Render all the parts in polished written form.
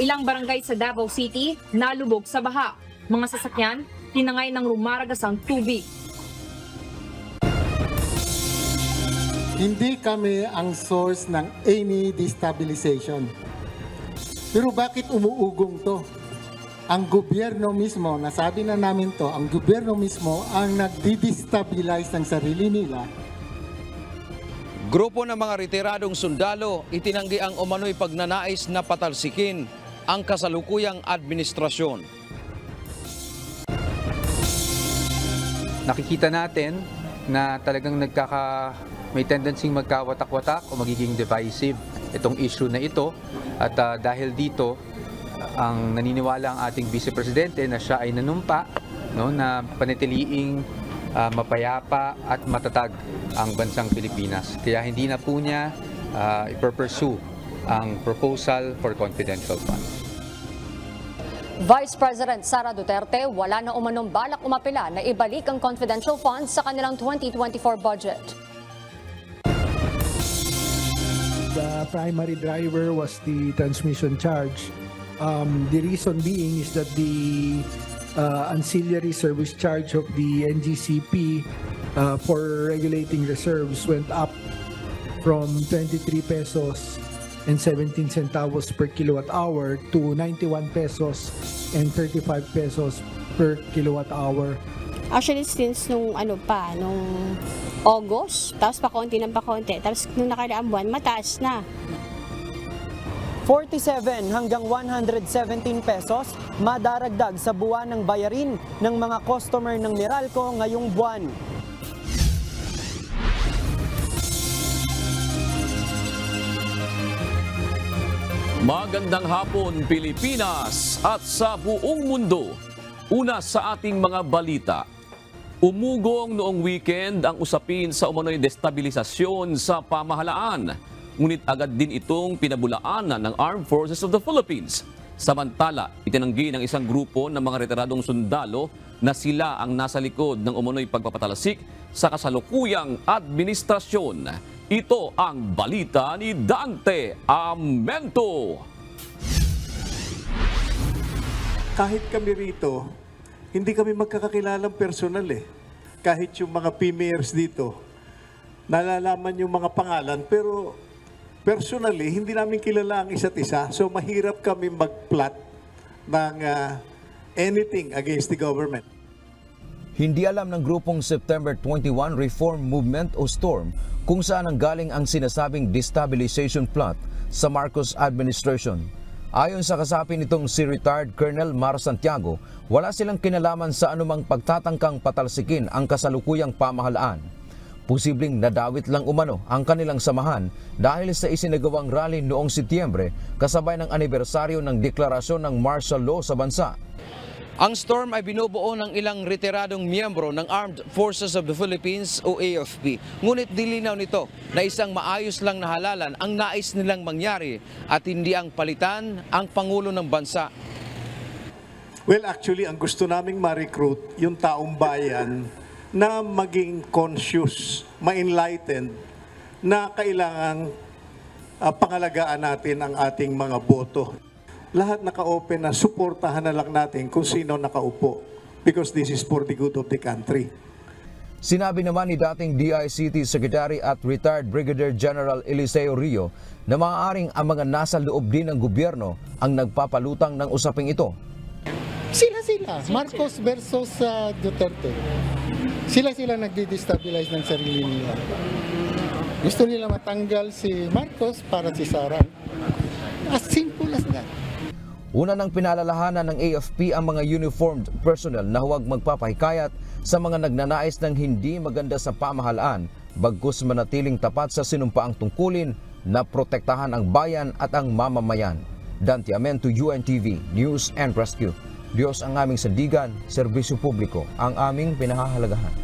Ilang barangay sa Davao City nalubog sa baha. Mga sasakyan, tinangay ng rumaragasang tubig. Hindi kami ang source ng any destabilization. Pero bakit umuugong to? Ang gobyerno mismo, nasabi na namin to, ang gobyerno mismo ang nagdi-destabilize ng sarili nila. Grupo ng mga retiradong sundalo itinanggi ang umano'y pagnanais na patalsikin ang kasalukuyang administrasyon. Nakikita natin na talagang may tendency magkawatak-watak o magiging divisive itong issue na ito. At dahil dito, ang naniniwala ang ating Vice Presidente na siya ay nanumpa, na panatiliing mapayapa at matatag ang bansang Pilipinas. Kaya hindi na po niya i-pursue ang proposal for confidential funds. Vice President Sara Duterte wala na umanong balak umapila na ibalik ang confidential funds sa kanilang 2024 budget. The primary driver was the transmission charge. The reason being is that the ancillary service charge of the NGCP for regulating reserves went up from 23 pesos and 17 centavos per kilowatt hour to 91 pesos and 35 pesos per kilowatt hour. Actually, since nung August, tapos pakonti ng pakonti, tapos nung nakaraang buwan, mataas na. 47 hanggang 117 pesos madaragdag sa buwan ng bayarin ng mga customer ng Meralco ngayong buwan. Magandang hapon Pilipinas at sa buong mundo. Una sa ating mga balita. Umugong noong weekend ang usapin sa umano'y destabilisasyon sa pamahalaan. Ngunit agad din itong pinabulaanan ng Armed Forces of the Philippines. Samantala, itinanggi ng isang grupo ng mga retiradong sundalo na sila ang nasa likod ng umano'y pagpapatalasik sa kasalukuyang administrasyon. Ito ang balita ni Dante Amento. Kahit kami rito, hindi kami magkakakilalang personal eh. Kahit yung mga PMers dito, nalalaman yung mga pangalan, pero personally, hindi namin kilala ang isa't isa. So mahirap kami mag-plot ng anything against the government. Hindi alam ng grupong September 21 Reform Movement o STORM kung saan ang galing ang sinasabing destabilization plot sa Marcos administration. Ayon sa kasapi nitong si retired Colonel Mar Santiago, wala silang kinalaman sa anumang pagtatangkang patalsikin ang kasalukuyang pamahalaan. Posibleng nadawit lang umano ang kanilang samahan dahil sa isinagawang rally noong Setyembre kasabay ng anibersaryo ng deklarasyon ng martial law sa bansa. Ang STORM ay binubuo ng ilang retiradong miyembro ng Armed Forces of the Philippines o AFP. Ngunit dilinaw nito na isang maayos lang na halalan ang nais nilang mangyari at hindi ang palitan ang Pangulo ng bansa. Well, actually, ang gusto naming ma-recruit yung taong bayan na maging conscious, ma-enlightened, na kailangang pangalagaan natin ang ating mga boto. Lahat naka-open na suportahan na lang natin kung sino nakaupo because this is for the good of the country. Sinabi naman ni dating DICT Secretary at retired Brigadier General Eliseo Rio na maaaring ang mga nasa loob din ng gobyerno ang nagpapalutang ng usaping ito. Sila, Marcos versus Duterte. Sila nagdi-destabilize ng sarili nila. Gusto nila matanggal si Marcos para si Sara. As simple as that. Una nang pinalalahanan ng AFP ang mga uniformed personnel na huwag magpapahikayat sa mga nagnanais ng hindi maganda sa pamahalaan, bagkus manatiling tapat sa sinumpaang tungkulin na protektahan ang bayan at ang mamamayan. Dante Amento, UNTV, News and Rescue. Diyos ang aming sandigan, serbisyo publiko ang aming pinahahalagahan.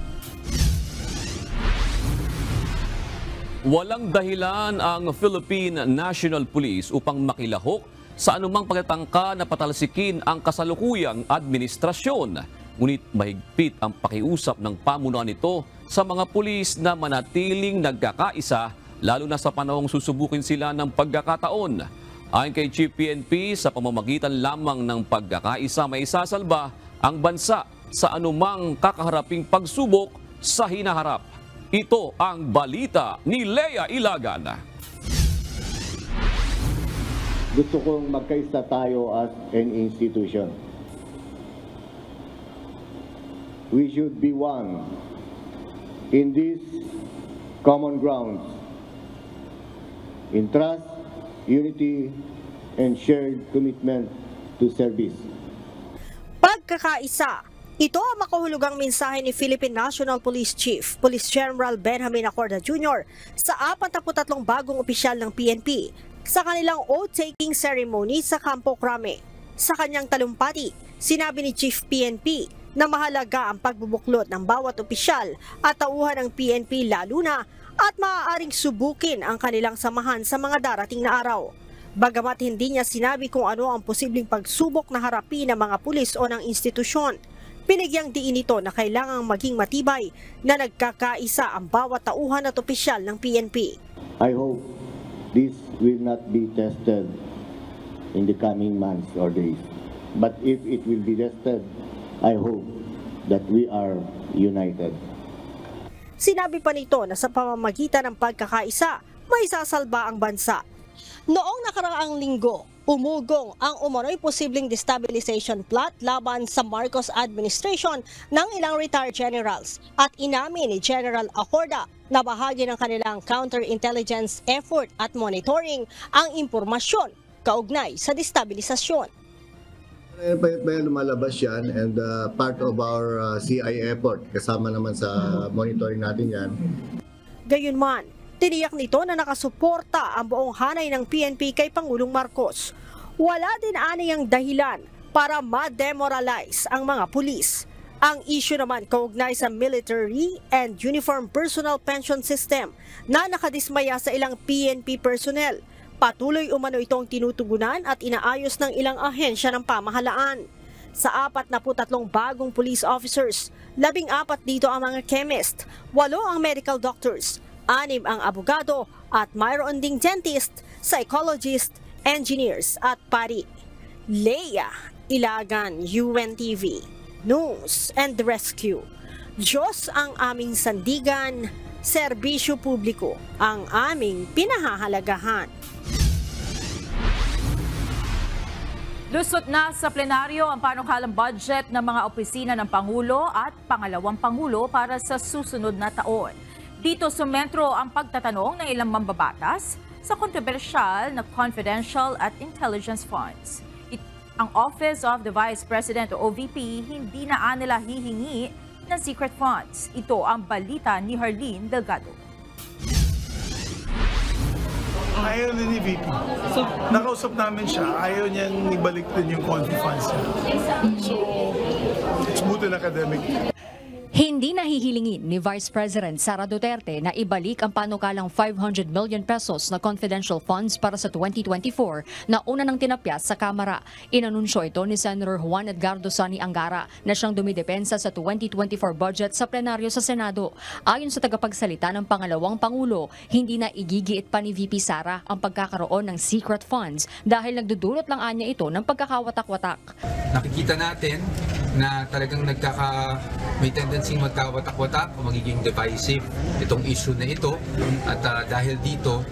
Walang dahilan ang Philippine National Police upang makilahok sa anumang pagtatangka na patalsikin ang kasalukuyang administrasyon. Ngunit mahigpit ang pakiusap ng pamunuan nito sa mga pulis na manatiling nagkakaisa lalo na sa panahong susubukin sila ng pagkakataon. Ayon kay Chief PNP, sa pamamagitan lamang ng pagkakaisa may isasalba ang bansa sa anumang kakaharaping pagsubok sa hinaharap. Ito ang balita ni Lea Ilagan. Gusto kong magkaisa tayo as an institution. We should be one in this common ground, in trust, unity, and shared commitment to service. Pagkakaisa. Ito ang makahulugang mensahe ni Philippine National Police Chief, Police General Benjamin Acorda Jr. sa 43 bagong opisyal ng PNP sa kanilang oath-taking ceremony sa Campo Crame. Sa kanyang talumpati, sinabi ni Chief PNP na mahalaga ang pagbubuklod ng bawat opisyal at tauhan ng PNP lalo na at maaaring subukin ang kanilang samahan sa mga darating na araw. Bagamat hindi niya sinabi kung ano ang posibleng pagsubok na harapin ng mga pulis o ng institusyon, binigyang diin ito na kailangang maging matibay na nagkakaisa ang bawat tauhan at opisyal ng PNP. I hope this will not be tested in the coming months or days. But if it will be tested, I hope that we are united. Sinabi pa nito na sa pamamagitan ng pagkakaisa, may sasalba ang bansa. Noong nakaraang linggo, umugong ang umano'y posibleng destabilization plot laban sa Marcos administration ng ilang retired generals at inamin ni General Acorda na bahagi ng kanilang counterintelligence effort at monitoring ang impormasyon kaugnay sa destabilisasyon. Payat-payat lumalabas yan and part of our CI effort, kasama naman sa monitoring natin yan. Gayunman, tiniyak nito na nakasuporta ang buong hanay ng PNP kay Pangulong Marcos. Wala din aniyang dahilan para ma-demoralize ang mga pulis. Ang issue naman kaugnay sa military and uniform personal pension system na nakadismaya sa ilang PNP personnel. Patuloy umano itong tinutugunan at inaayos ng ilang ahensya ng pamahalaan. Sa 43 bagong police officers, 14 dito ang mga chemist, 8 ang medical doctors, 6 ang abogado at mayroon ding dentist, psychologist, engineers at pari. Lea Ilagan, UNTV, News and Rescue. Diyos ang aming sandigan, serbisyo publiko ang aming pinahahalagahan. Lusot na sa plenaryo ang panukalang budget ng mga opisina ng Pangulo at Pangalawang Pangulo para sa susunod na taon. Dito sumentro ang pagtatanong ng ilang mambabatas sa kontrobersyal na confidential at intelligence funds. Ang Office of the Vice President o OVP hindi na nila hihingi ng secret funds. Ito ang balita ni Harleen Delgado. Ayaw din ni VP. So, nakausap namin siya, ayaw niyang ibalik din yung confi funds niya. So, it's good in academic. Hindi nahihilingin ni Vice President Sara Duterte na ibalik ang panukalang 500 million pesos na confidential funds para sa 2024 na una nang tinapyas sa Kamara. Inanunsyo ito ni Senator Juan Edgardo Sani Angara na siyang dumidepensa sa 2024 budget sa plenaryo sa Senado. Ayon sa tagapagsalita ng Pangalawang Pangulo, hindi na igigiit pa ni VP Sara ang pagkakaroon ng secret funds dahil nagdudulot lang anya ito ng pagkakawatak-watak. Nakikita natin na talagang may tendency magkawatak-watak o magiging divisive itong issue na ito at dahil dito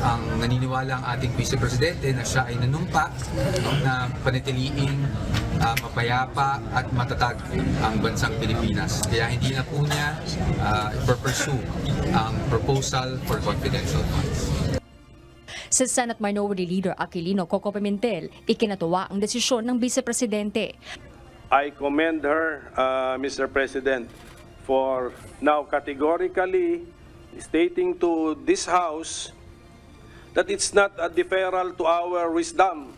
ang naniniwala ang ating Vice Presidente na siya ay nanumpa na panatiliin mapayapa at matatag ang bansang Pilipinas. Kaya hindi na po niya i-pursue ang proposal for confidential funds. Sa Senate Minority Leader Aquilino Coco Pimentel, ikinatuwa ang desisyon ng Vice Presidente. I commend her, Mr. President, for now categorically stating to this House that it's not a deferral to our wisdom.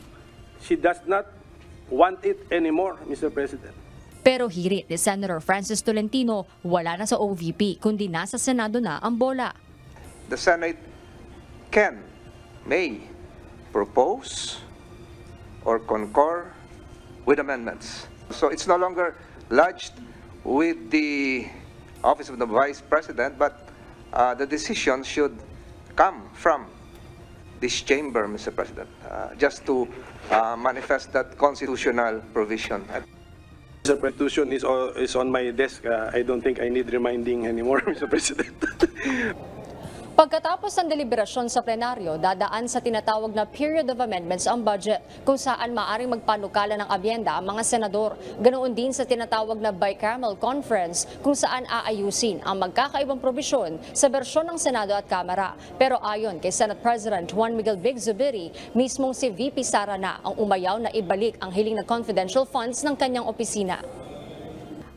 She does not want it anymore, Mr. President. Pero hirit ni Senator Francis Tolentino, wala na sa OVP kundi nasa Senado na ang bola. The Senate may propose or concur with amendments. So it's no longer lodged with the Office of the Vice President, but the decision should come from this chamber, Mr. President, just to manifest that constitutional provision. Mr. Constitution is on my desk. I don't think I need reminding anymore, Mr. President. Pagkatapos ng deliberasyon sa plenaryo, dadaan sa tinatawag na period of amendments ang budget kung saan maaring magpanukala ng abyenda ang mga senador. Ganoon din sa tinatawag na bicameral conference kung saan aayusin ang magkakaibang probisyon sa bersyon ng Senado at Kamara. Pero ayon kay Senate President Juan Miguel Vic Zubiri, mismong si VP Sara na ang umayaw na ibalik ang hiling na confidential funds ng kanyang opisina.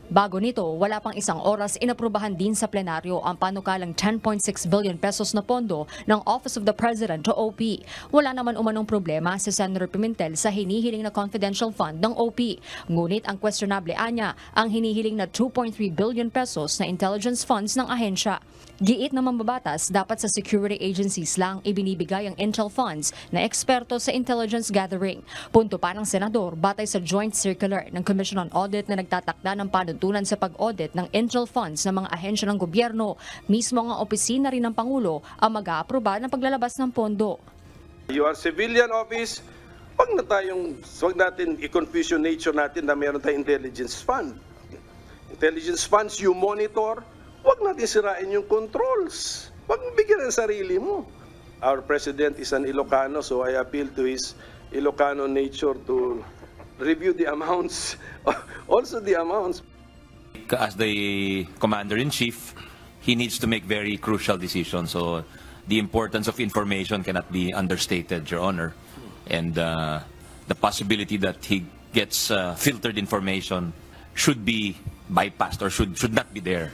Bago nito, wala pang isang oras inaprubahan din sa plenaryo ang panukalang 10.6 billion pesos na pondo ng Office of the President o OP. Wala naman umanong problema si Senator Pimentel sa hinihiling na confidential fund ng OP. Ngunit ang questionable anya ang hinihiling na 2.3 billion pesos na intelligence funds ng ahensya. Giit ng mambabatas, dapat sa security agencies lang ibinibigay ang intel funds na eksperto sa intelligence gathering. Punto pa ng senador, batay sa joint circular ng Commission on Audit na nagtatakda ng panuntunan sa pag-audit ng intel funds ng mga ahensya ng gobyerno, mismo ang opisina rin ng Pangulo ang mag-aaproba ng paglalabas ng pondo. Your civilian office, wag natin i-confuse yung nature natin na meron tayong intelligence fund. Intelligence funds you monitor. Huwag natin sirain yung controls. Huwag bigyan ng sarili mo. Our President is an Ilocano, so I appeal to his Ilocano nature to review the amounts, also the amounts. As the Commander-in-Chief, he needs to make very crucial decisions. So the importance of information cannot be understated, Your Honor. And the possibility that he gets filtered information should be bypassed or should not be there.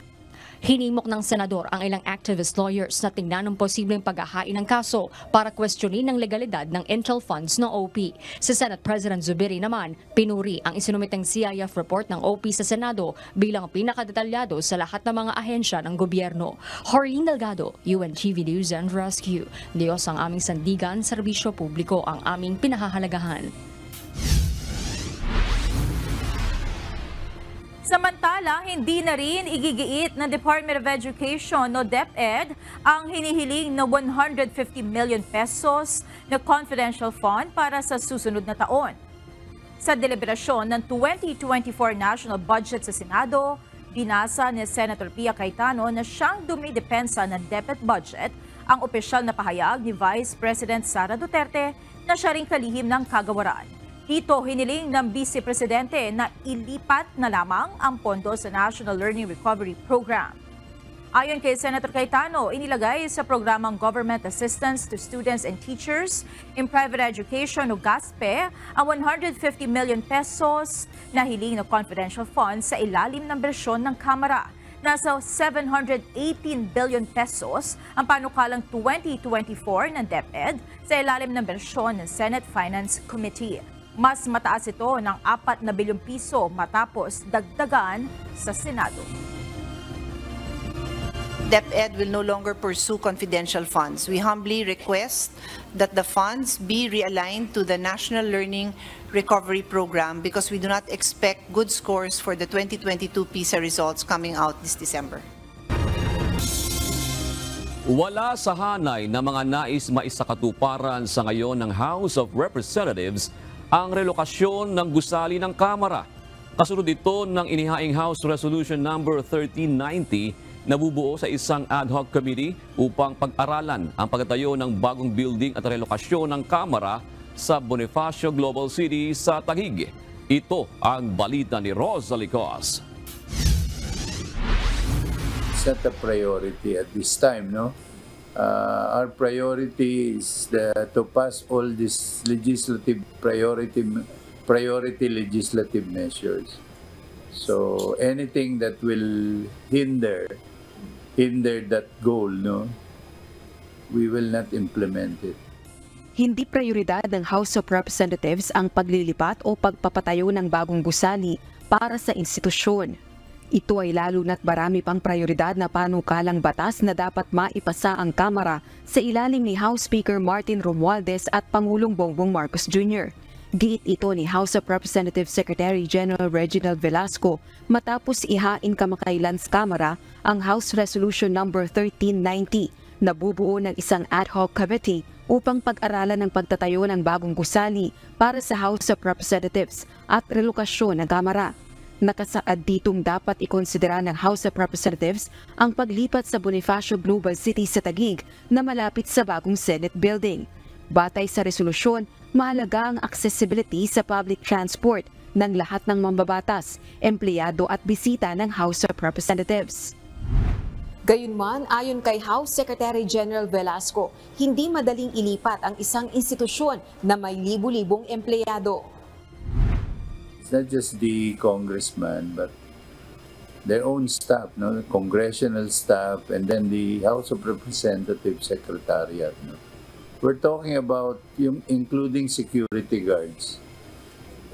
Hinimok ng senador ang ilang activist lawyers na tingnan ng posibleng paghahain ng kaso para questionin ang legalidad ng intel funds ng OP. Si Senate President Zubiri naman, pinuri ang isinumitang CIF report ng OP sa Senado bilang pinakadetalyado sa lahat ng mga ahensya ng gobyerno. Harleen Delgado, UNTV News and Rescue. Diyos ang aming sandigan, serbisyo publiko ang aming pinahahalagahan. Samantala, hindi na rin igigiit ng Department of Education o DepEd ang hinihiling na 150 million pesos na confidential fund para sa susunod na taon. Sa deliberasyon ng 2024 national budget sa Senado, binasa ni Senator Pia Cayetano na siyang dumidepensa ng DepEd budget ang opisyal na pahayag ni Vice President Sara Duterte na siya ring kalihim ng kagawaran. Dito, hiniling ng Vice Presidente na ilipat na lamang ang pondo sa National Learning Recovery Program. Ayon kay Senator Cayetano, inilagay sa programang Government Assistance to Students and Teachers in Private Education o GASPE ang 150 million pesos na hiling na confidential funds sa ilalim ng bersyon ng Kamara. Nasa 718 billion pesos ang panukalang 2024 ng DepEd sa ilalim ng bersyon ng Senate Finance Committee. Mas mataas ito ng 4 na bilyong piso matapos dagdagan sa Senado. DepEd will no longer pursue confidential funds. We humbly request that the funds be realigned to the National Learning Recovery Program because we do not expect good scores for the 2022 PISA results coming out this December. Wala sa hanay na mga nais maisakatuparan sa ngayon ng House of Representatives ang relokasyon ng gusali ng Kamara. Kasunod ito ng inihaing House Resolution number 1390 na bubuo sa isang ad hoc committee upang pag-aralan ang pagtatayo ng bagong building at relokasyon ng Kamara sa Bonifacio Global City sa Taguig. Ito ang balita ni Rosalie Cos. It's not a priority at this time, no? Our priority is to pass all these legislative priority legislative measures. So anything that will hinder that goal, no, we will not implement it. Hindi prioridad ng House of Representatives ang paglilipat o pagpapatayo ng bagong gusali para sa institusyon. Ito ay lalo na't marami pang prioridad na panukalang batas na dapat maipasa ang Kamara sa ilalim ni House Speaker Martin Romualdez at Pangulong Bongbong Marcos Jr. Giit ito ni House of Representatives Secretary General Reginald Velasco matapos ihain kamakailan sa Kamara ang House Resolution number 1390 Nabubuo ng isang ad hoc committee upang pag-aralan ng pagtatayo ng bagong gusali para sa House of Representatives at relokasyon ng Kamara. Nakasaad ditong dapat ikonsidera ng House of Representatives ang paglipat sa Bonifacio Global City sa Taguig na malapit sa bagong Senate building. Batay sa resolusyon, mahalaga ang accessibility sa public transport ng lahat ng mambabatas, empleyado at bisita ng House of Representatives. Gayunman, ayon kay House Secretary General Velasco, hindi madaling ilipat ang isang institusyon na may libu-libong empleyado. It's not just the congressman, but their own staff, no? The congressional staff, and then the House of Representatives Secretariat. No? We're talking about including security guards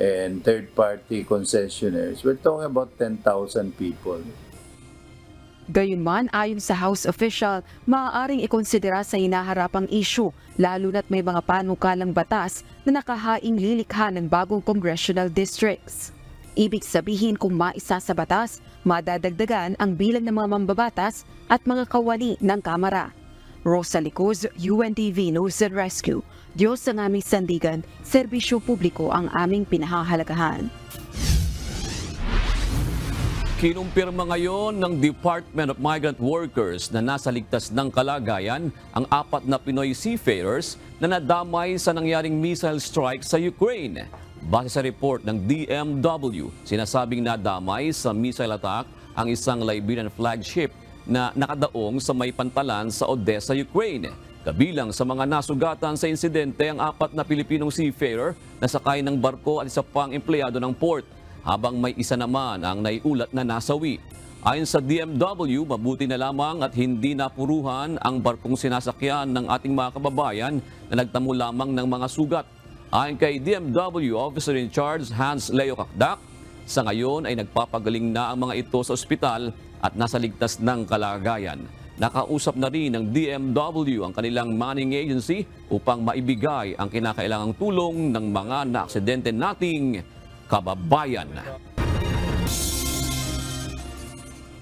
and third-party concessionaires. We're talking about 10,000 people. Gayunman, ayon sa House official, maaaring ikonsidera sa hinaharapang issue, lalo na't may mga panukalang batas na nakahaing lilikha ng bagong congressional districts. Ibig sabihin kung maisa sa batas, madadagdagan ang bilang ng mga mambabatas at mga kawani ng Kamara. Rosa Licuz, UNTV News and Rescue. Diyos ang aming sandigan, serbisyo publiko ang aming pinahahalagahan. Kinumpirma ngayon ng Department of Migrant Workers na nasa ligtas ng kalagayan ang 4 na Pinoy seafarers na nadamay sa nangyaring missile strike sa Ukraine. Base sa report ng DMW, sinasabing nadamay sa missile attack ang isang Liberian flagship na nakadaong sa may pantalan sa Odessa, Ukraine. Kabilang sa mga nasugatan sa insidente ang 4 na Pilipinong seafarer na sakay ng barko at isa pang empleyado ng port, habang may isa naman ang naiulat na nasawi. Ayon sa DMW, mabuti na lamang at hindi napuruhan ang barkong sinasakyan ng ating mga kababayan na nagtamo lamang ng mga sugat. Ayon kay DMW Officer in Charge Hans Leo Kakdak, sa ngayon ay nagpapagaling na ang mga ito sa ospital at nasa ligtas ng kalagayan. Nakausap na rin ng DMW ang kanilang manning agency upang maibigay ang kinakailangang tulong ng mga naaksidente nating kababayan.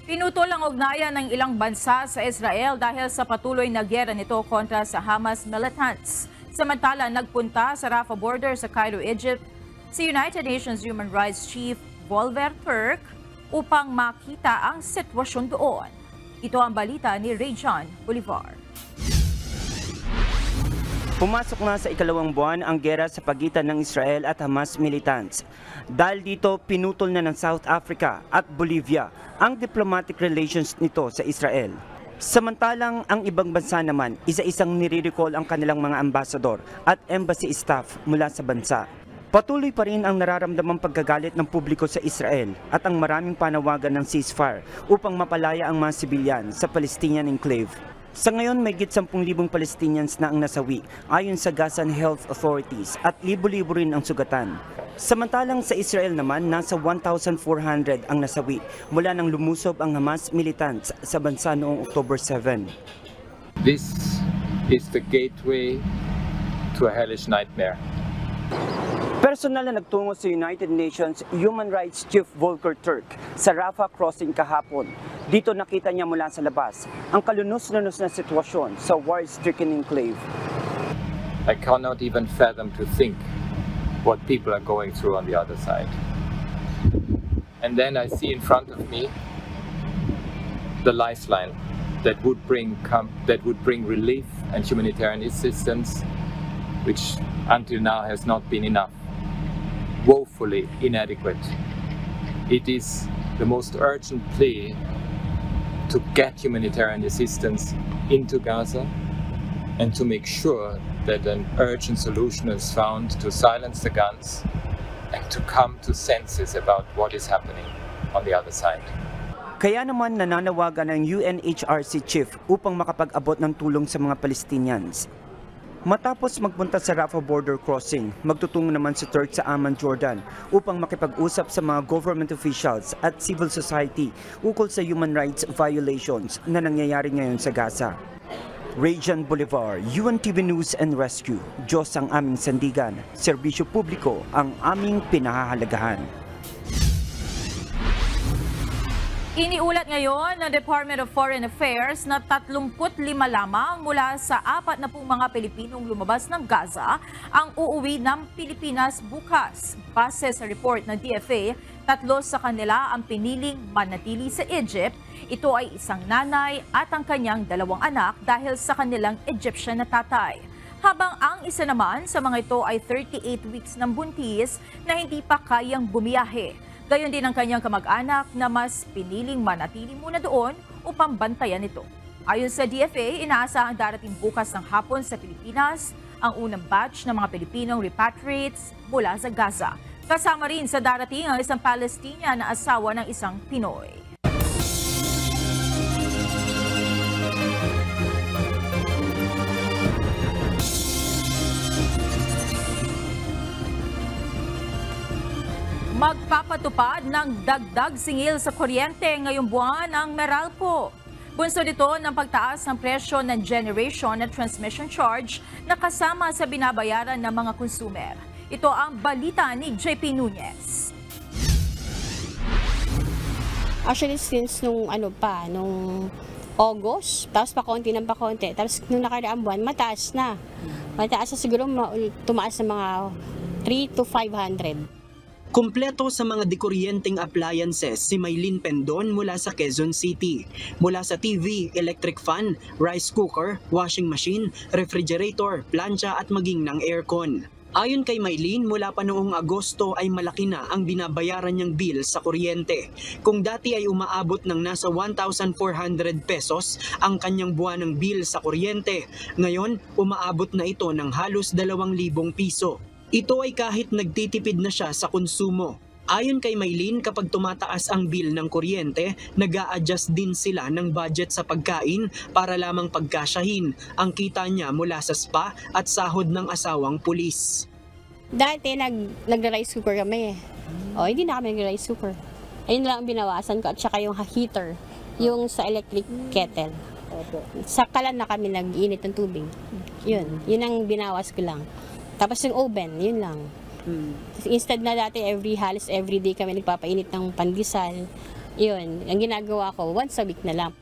Pinutol ang ugnayan ng ilang bansa sa Israel dahil sa patuloy na giyera nito kontra sa Hamas militants. Samantala, nagpunta sa Rafah border sa Cairo, Egypt, si United Nations Human Rights Chief Volker Turk upang makita ang sitwasyon doon. Ito ang balita ni Rayjon Bolivar. Pumasok na sa ikalawang buwan ang giyera sa pagitan ng Israel at Hamas militants. Dahil dito, pinutol na ng South Africa at Bolivia ang diplomatic relations nito sa Israel. Samantalang ang ibang bansa naman, isa-isang nire-recall ang kanilang mga ambasador at embassy staff mula sa bansa. Patuloy pa rin ang nararamdamang pagkagalit ng publiko sa Israel at ang maraming panawagan ng ceasefire upang mapalaya ang mga sibilyan sa Palestinian enclave. Sa ngayon, may higit 10,000 Palestinians na ang nasawi ayon sa Gazan Health Authorities at libo-libo rin ang sugatan. Samantalang sa Israel naman, nasa 1,400 ang nasawi mula nang lumusob ang Hamas militants sa bansa noong October 7. This is the gateway to a hellish nightmare. Personal na nagtungo sa United Nations Human Rights Chief Volker Turk sa Rafah crossing kahapon. Dito nakita niya mula sa labas ang kalunos-lunos na sitwasyon sa war-stricken enclave. I cannot even fathom to think what people are going through on the other side. And then I see in front of me the lifeline that would bring relief and humanitarian assistance, which until now has not been enough. Woefully inadequate. It is the most urgent plea to get humanitarian assistance into Gaza and to make sure that an urgent solution is found to silence the guns and to come to senses about what is happening on the other side. Kaya naman nananawagan ng UNHRC chief upang makapag-abot ng tulong sa mga Palestinians. Matapos magpunta sa Rafah border crossing, magtutungo naman si Turk sa Amman, Jordan upang makipag-usap sa mga government officials at civil society ukol sa human rights violations na nangyayari ngayon sa Gaza. Rayjon Bolivar, UNTV News and Rescue. Diyos ang aming sandigan, serbisyo publiko ang aming pinahahalagahan. Iniulat ngayon ng Department of Foreign Affairs na 35 lamang mula sa 40 mga Pilipinong lumabas ng Gaza ang uuwi ng Pilipinas bukas. Base sa report ng DFA, 3 sa kanila ang piniling manatili sa Egypt. Ito ay isang nanay at ang kanyang 2 anak dahil sa kanilang Egyptian na tatay. Habang ang isa naman sa mga ito ay 38 weeks ng buntis na hindi pa kayang bumiyahe. Gayon din ang kanyang kamag-anak na mas piniling manatili muna doon upang bantayan ito. Ayon sa DFA, inaasahang darating bukas ng hapon sa Pilipinas ang unang batch ng mga Pilipinong repatriates mula sa Gaza. Kasama rin sa darating ang isang Palestinian na asawa ng isang Pinoy. Magpapatupad ng dagdag singil sa kuryente ngayong buwan ang Meralco. Bunso nito ng pagtaas ng presyo ng generation at transmission charge na kasama sa binabayaran ng mga consumer. Ito ang balita ni JP Nunez. Actually, since nung August, tapos pakonti ng pakonti. Tapos nung nakaraang buwan, mataas na. Mataas na siguro, tumaas na mga 3 to 500. Kumpleto sa mga dekuryenteng appliances si Maylin Pendon mula sa Quezon City. Mula sa TV, electric fan, rice cooker, washing machine, refrigerator, plancha at maging ng aircon. Ayon kay Maylin, mula pa noong Agosto ay malaki na ang binabayaran niyang bill sa kuryente. Kung dati ay umaabot ng nasa 1,400 pesos ang kanyang buwanang bill sa kuryente, ngayon umaabot na ito ng halos 2,000 piso. Ito ay kahit nagtitipid na siya sa konsumo. Ayon kay Maylin, kapag tumataas ang bill ng kuryente, nag-a-adjust din sila ng budget sa pagkain para lamang pagkasyahin ang kita niya mula sa spa at sahod ng asawang pulis. Dati nag-rice cooker kami. Hindi na kami nag-rice cooker. Ayun lang ang binawasan ko at saka yung heater, yung sa electric kettle. Sa kalan na kami nag-init ng tubig. Yun ang binawas ko lang. Tapos yung oven, yun lang. Instead na dati halos every day kami nagpapainit ng pandesal. Yun, ang ginagawa ko once a week na lang.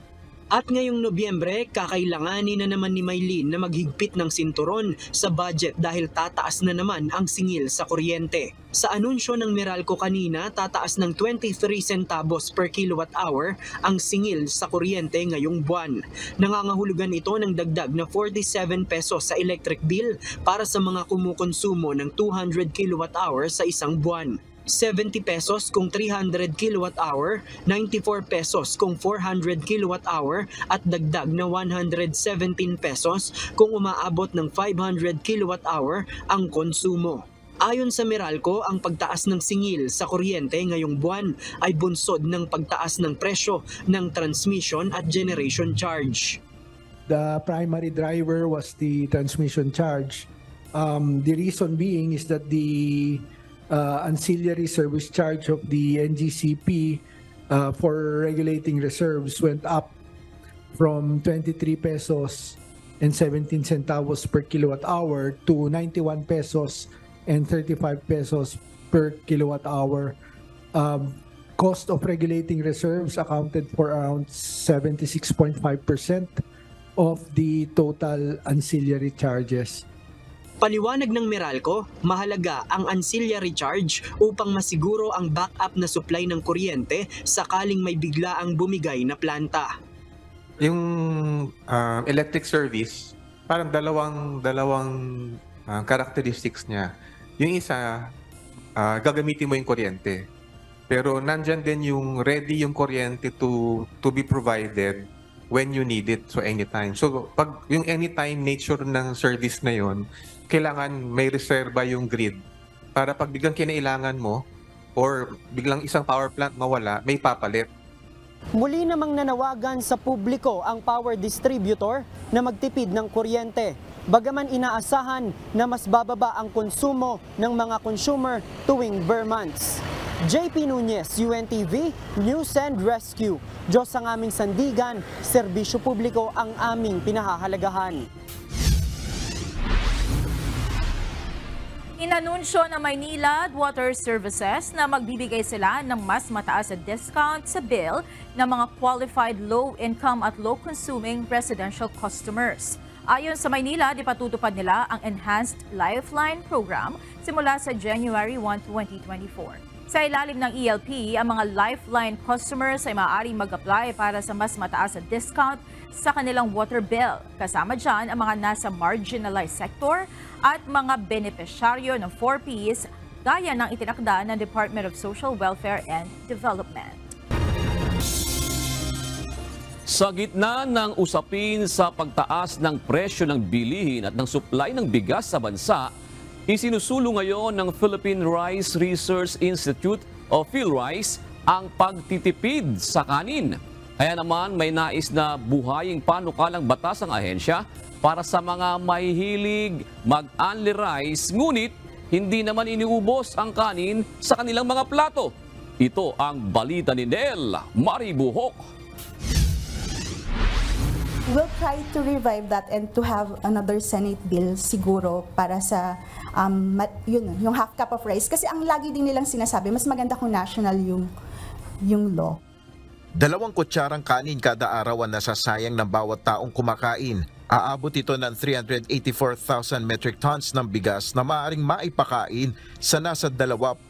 At ngayong Nobyembre, kakailanganin na naman ni Maylin na maghigpit ng sinturon sa budget dahil tataas na naman ang singil sa kuryente. Sa anunsyo ng Meralco kanina, tataas ng 23 centavos per kilowatt hour ang singil sa kuryente ngayong buwan. Nangangahulugan ito ng dagdag na 47 pesos sa electric bill para sa mga kumukonsumo ng 200 kilowatt hour sa isang buwan. 70 pesos kung 300 kilowatt hour, 94 pesos kung 400 kilowatt hour at dagdag na 117 pesos kung umaabot ng 500 kilowatt hour ang konsumo. Ayon sa Meralco, ang pagtaas ng singil sa kuryente ngayong buwan ay bunsod ng pagtaas ng presyo ng transmission at generation charge. The primary driver was the transmission charge. The reason being is that the ancillary service charge of the NGCP for regulating reserves went up from 23 pesos and 17 centavos per kilowatt hour to 91 pesos and 35 pesos per kilowatt hour. Cost of regulating reserves accounted for around 76.5% of the total ancillary charges. Paliwanag ng Meralco, mahalaga ang ancillary charge upang masiguro ang backup na supply ng kuryente sakaling may biglaang bumigay na planta. Yung electric service, parang dalawang characteristics niya. Yung isa, gagamitin mo yung kuryente. Pero nandyan din yung ready yung kuryente to be provided when you need it, so anytime. So pag yung anytime nature ng service na yon, kailangan may reserva yung grid para pag biglang kinailangan mo or biglang isang power plant mawala, may papalit. Muli namang nanawagan sa publiko ang power distributor na magtipid ng kuryente. Bagaman inaasahan na mas bababa ang konsumo ng mga consumer tuwing bare months. JP Nunez, UNTV, News and Rescue. Diyos ang aming sandigan, serbisyo publiko ang aming pinahahalagahan. Inanunsyo ng Maynilad Water Services na magbibigay sila ng mas mataas na discount sa bill ng mga qualified low-income at low-consuming residential customers. Ayon sa Maynilad, ipatutupad nila ang Enhanced Lifeline Program simula sa January 1, 2024. Sa ilalim ng ELP, ang mga Lifeline customers ay maaaring mag-apply para sa mas mataas na discount sa kanilang water bill. Kasama dyan ang mga nasa marginalized sector at mga benepisyaryo ng 4Ps gaya ng itinakda ng Department of Social Welfare and Development. Sa gitna ng usapin sa pagtaas ng presyo ng bilihin at ng supply ng bigas sa bansa, isinusulong ngayon ng Philippine Rice Research Institute o PhilRice ang pagtitipid sa kanin. Kaya naman may nais na buhaying panukalang batas ang ahensya para sa mga mahihilig mag-only rice, ngunit hindi naman iniubos ang kanin sa kanilang mga plato. Ito ang balita ni Nel Maribuhok. We'll try to revive that and to have another Senate bill siguro para sa yung half cup of rice. Kasi ang lagi din nilang sinasabi, mas maganda kung national yung law. 2 kutsarang kanin kada araw ang nasasayang ng bawat taong kumakain. Aabot ito ng 384,000 metric tons ng bigas na maaaring maipakain sa nasa 2.5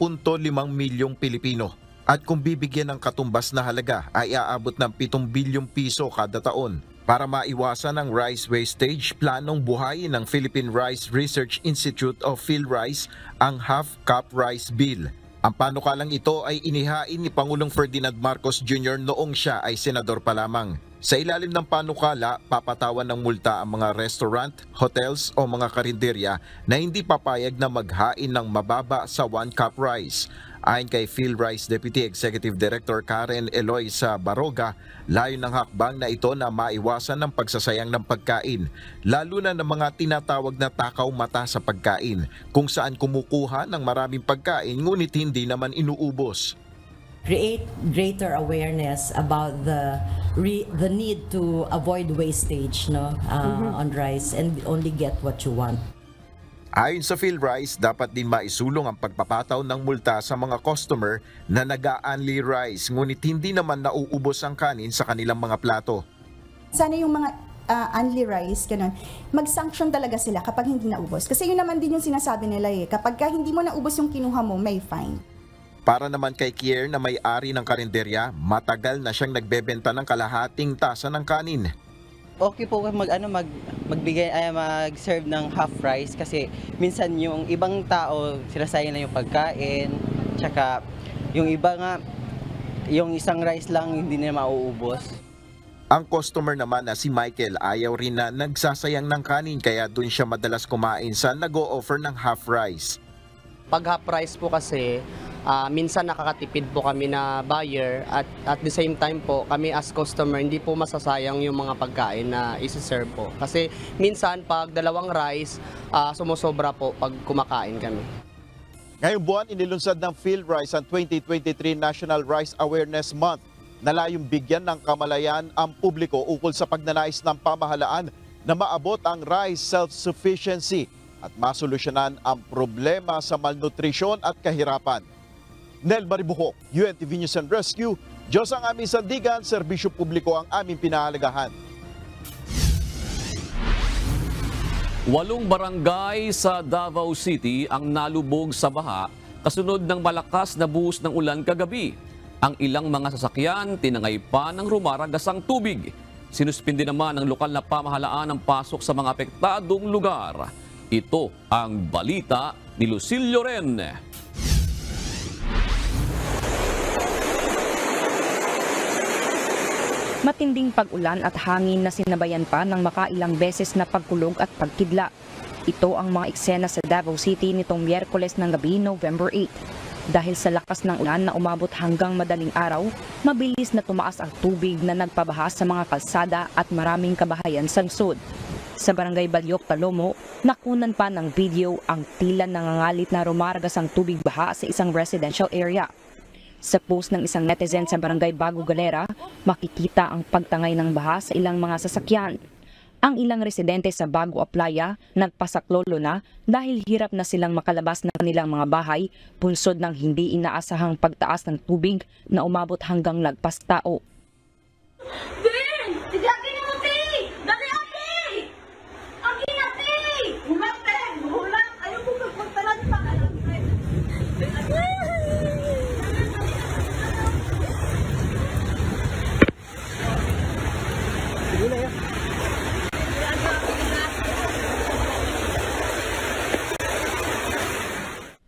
milyong Pilipino. At kung bibigyan ng katumbas na halaga ay aabot ng 7 bilyong piso kada taon. Para maiwasan ang rice wastage, planong buhayin ng Philippine Rice Research Institute o PhilRice ang half-cup rice bill. Ang panukalang ito ay inihain ni Pangulong Ferdinand Marcos Jr. noong siya ay senador pa lamang. Sa ilalim ng panukala, papatawan ng multa ang mga restaurant, hotels o mga karinderya na hindi papayag na maghain ng mababa sa 1 cup rice. Ayon kay PhilRice Deputy Executive Director Karen Eloisa Baroga, layo ng hakbang na ito na maiwasan ng pagsasayang ng pagkain, lalo na ng mga tinatawag na takaw mata sa pagkain, kung saan kumukuha ng maraming pagkain ngunit hindi naman inuubos. Create greater awareness about the need to avoid wastage on rice and only get what you want. Ayon sa PhilRice, dapat din maisulong ang pagpapataw ng multa sa mga customer na nag-a-only rice ngunit hindi naman nauubos ang kanin sa kanilang mga plato. Sana yung mga only rice, ganun, mag-sanction talaga sila kapag hindi naubos. Kasi yun naman din yung sinasabi nila kapag hindi mo naubos yung kinuha mo, may fine. Para naman kay Kier na may-ari ng karinderya, matagal na siyang nagbebenta ng kalahating tasa ng kanin. Okay po mag-serve ng half rice kasi minsan yung ibang tao sinasayang na yung pagkain, tsaka yung iba nga yung isang rice lang hindi na mauubos. Ang customer naman na si Michael ayaw rin na nagsasayang ng kanin kaya dun siya madalas kumain sa nag-o-offer ng half rice. Pag half rice po kasi, minsan nakakatipid po kami na buyer at the same time po kami as customer hindi po masasayang yung mga pagkain na isi-serve po. Kasi minsan pag 2 rice, sumusobra po pag kumakain kami. Ngayong buwan, inilunsad ng PhilRice ang 2023 National Rice Awareness Month na layong bigyan ng kamalayan ang publiko ukol sa pagnanais ng pamahalaan na maabot ang rice self-sufficiency at masolusyonan ang problema sa malnutrisyon at kahirapan. Nel Maribuhok, UNTV News and Rescue, Diyos ang aming sandigan, serbisyo publiko ang aming pinahalagahan. 8 barangay sa Davao City ang nalubog sa baha kasunod ng malakas na buhos ng ulan kagabi. Ang ilang mga sasakyan tinangay pa ng rumaragasang tubig. Sinuspindi naman ng lokal na pamahalaan ang pasok sa mga apektadong lugar. Ito ang balita ni Lucilio Ren. Matinding pag-ulan at hangin na sinabayan pa ng makailang beses na pagkulog at pagkidlat. Ito ang mga eksena sa Davao City nitong Miyerkules ng gabi, November 8. Dahil sa lakas ng ulan na umabot hanggang madaling araw, mabilis na tumaas ang tubig na nagpabaha sa mga kalsada at maraming kabahayan sa lungsod. Sa Barangay Balyok, Talomo, nakunan pa ng video ang tila nangangalit na rumaragas ang tubig baha sa isang residential area. Sa post ng isang netizen sa Barangay Bago Galera, makikita ang pagtangay ng baha sa ilang mga sasakyan. Ang ilang residente sa Bago Aplaya nagpasaklolo na dahil hirap na silang makalabas ng kanilang mga bahay punsod ng hindi inaasahang pagtaas ng tubig na umabot hanggang lagpas tao.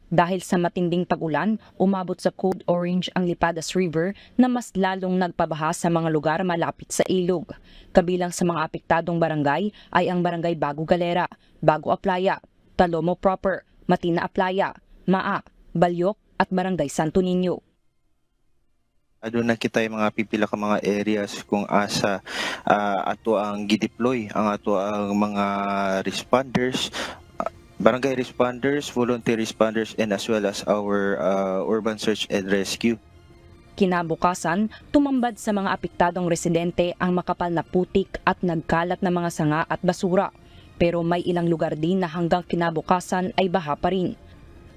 Dahil sa matinding pag-ulan, umabot sa Code Orange ang Lipadas River na mas lalong nagpabaha sa mga lugar malapit sa ilog. Kabilang sa mga apektadong barangay ay ang Barangay Bago Galera, Bago Aplaya, Talomo Proper, Matina Aplaya, Maa, Balyok at Barangay Santo Niño. Doon nakita yung mga pipila ka mga areas kung asa ato ang gideploy ang ato ang mga responders, barangay responders, volunteer responders, and as well as our urban search and rescue. Kinabukasan, tumambad sa mga apektadong residente ang makapal na putik at nagkalat na mga sanga at basura. Pero may ilang lugar din na hanggang kinabukasan ay baha pa rin.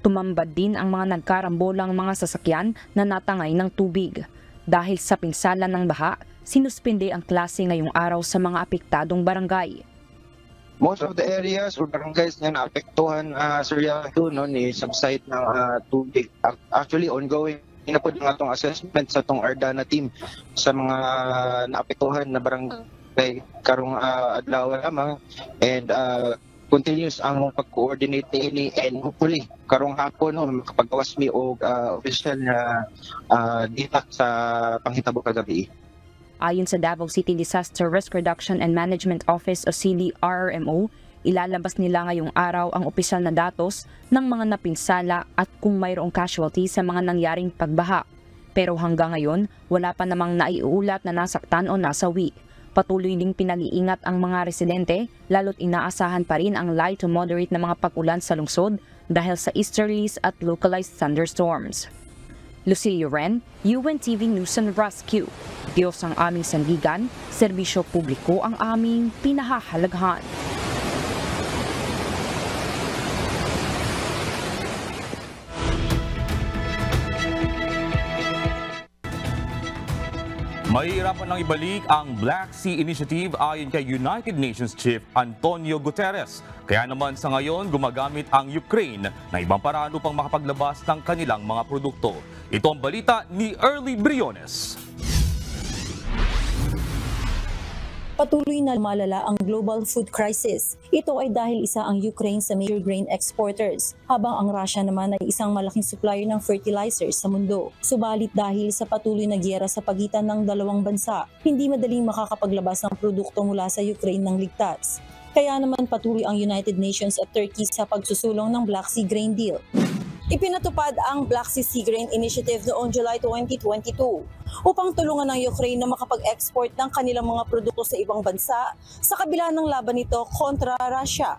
Tumambad din ang mga nagkarambolang mga sasakyan na natangay ng tubig. Dahil sa pinsala ng baha, sinuspende ang klase ngayong araw sa mga apektadong barangay. Most of the areas or barangays na naapektuhan, Sir Yahoo, ni subside ng tubig. Actually, ongoing na po ng atong assessment sa atong Ardana team sa mga naapektuhan na barangay karong adlaw lamang, and continuous ang pag-coordinate ni and hopefully karong hapon makapagawas mi og official na data sa panghitabo kagabi. Ayon sa Davao City Disaster Risk Reduction and Management Office o CDRRMO, ilalabas nila ngayong araw ang opisyal na datos ng mga napinsala at kung mayroong casualty sa mga nangyaring pagbaha. Pero hanggang ngayon, wala pa namang naiulat na nasaktan o nasawi. Patuloy ding pinag-iingat ang mga residente, lalo't inaasahan pa rin ang light to moderate na mga pag-ulan sa lungsod dahil sa easterlies at localized thunderstorms. Lucilio Ren, UNTV News and Rescue. Diyos ang aming sandigan, serbisyo publiko ang aming pinahahalagahan. Mahihirapan nang ibalik ang Black Sea Initiative ayon kay United Nations Chief Antonio Guterres. Kaya naman sa ngayon gumagamit ang Ukraine na ibang paraan upang makapaglabas ng kanilang mga produkto. Ito ang balita ni Early Briones. Patuloy na lumalala ang global food crisis. Ito ay dahil isa ang Ukraine sa major grain exporters, habang ang Russia naman ay isang malaking supplier ng fertilizers sa mundo. Subalit dahil sa patuloy na giyera sa pagitan ng dalawang bansa, hindi madaling makakapaglabas ng produkto mula sa Ukraine ng ligtas. Kaya naman patuloy ang United Nations at Turkey sa pagsusulong ng Black Sea Grain Deal. Ipinatupad ang Black Sea Grain Initiative noong July 2022 upang tulungan ng Ukraine na makapag-export ng kanilang mga produkto sa ibang bansa sa kabila ng laban nito kontra Russia.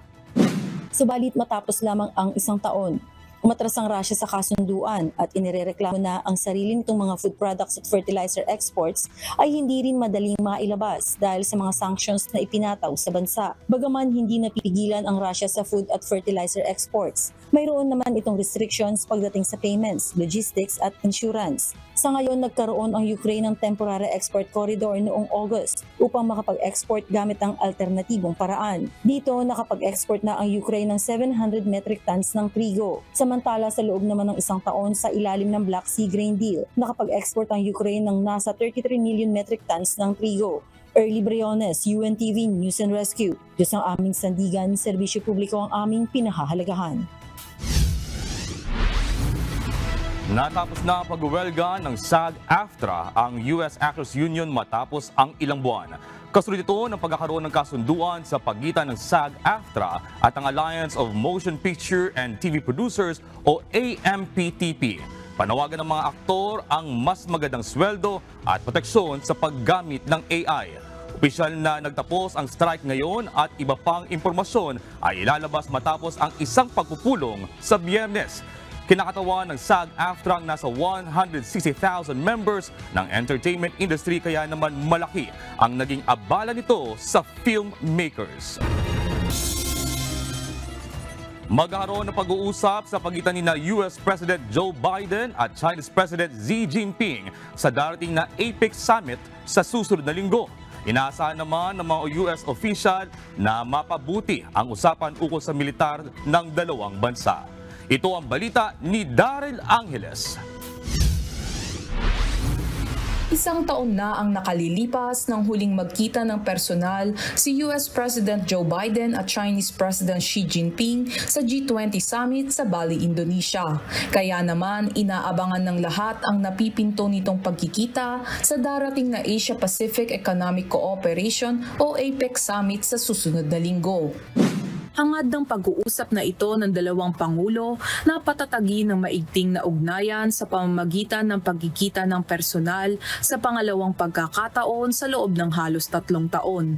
Subalit matapos lamang ang isang taon, umatras ang Russia sa kasunduan at inirereklamo na ang sarili nitong mga food products at fertilizer exports ay hindi rin madaling mailabas dahil sa mga sanctions na ipinataw sa bansa. Bagaman hindi napipigilan ang Russia sa food at fertilizer exports, mayroon naman itong restrictions pagdating sa payments, logistics at insurance. Sa ngayon, nagkaroon ang Ukraine ng temporary export corridor noong August upang makapag-export gamit ang alternatibong paraan. Dito, nakapag-export na ang Ukraine ng 700 metric tons ng trigo. Samantala, sa loob naman ng isang taon sa ilalim ng Black Sea Grain Deal, nakapag-export ang Ukraine ng nasa 33 million metric tons ng trigo. Early Briones, UNTV News and Rescue. Diyos ang aming sandigan, serbisyo publiko ang aming pinahahalagahan. Natapos na ang pag-uwelga ng SAG-AFTRA ang US Actors Union matapos ang ilang buwan. Kasunod ito ng pagkakaroon ng kasunduan sa pagitan ng SAG-AFTRA at ang Alliance of Motion Picture and TV Producers o AMPTP. Panawagan ng mga aktor ang mas magandang sweldo at proteksyon sa paggamit ng AI. Opisyal na nagtapos ang strike ngayon at iba pang impormasyon ay ilalabas matapos ang isang pagpupulong sa Biyernes. Kinakatawan ng SAG-AFTRA ang nasa 160,000 members ng entertainment industry, kaya naman malaki ang naging abala nito sa filmmakers. Magkakaroon ng pag-uusap sa pagitan ni US President Joe Biden at Chinese President Xi Jinping sa darating na APEC Summit sa susunod na linggo. Inaasahan naman ng mga US official na mapabuti ang usapan ukol sa militar ng dalawang bansa. Ito ang balita ni Daryl Angeles. Isang taon na ang nakalilipas nang huling magkita ng personal si US President Joe Biden at Chinese President Xi Jinping sa G20 Summit sa Bali, Indonesia. Kaya naman inaabangan ng lahat ang napipinto nitong pagkikita sa darating na Asia-Pacific Economic Cooperation o APEC Summit sa susunod na linggo. Hangad ng pag-uusap na ito ng dalawang pangulo na patatagin ng maigting na ugnayan sa pamamagitan ng pagkikita ng personal sa pangalawang pagkakataon sa loob ng halos 3 taon.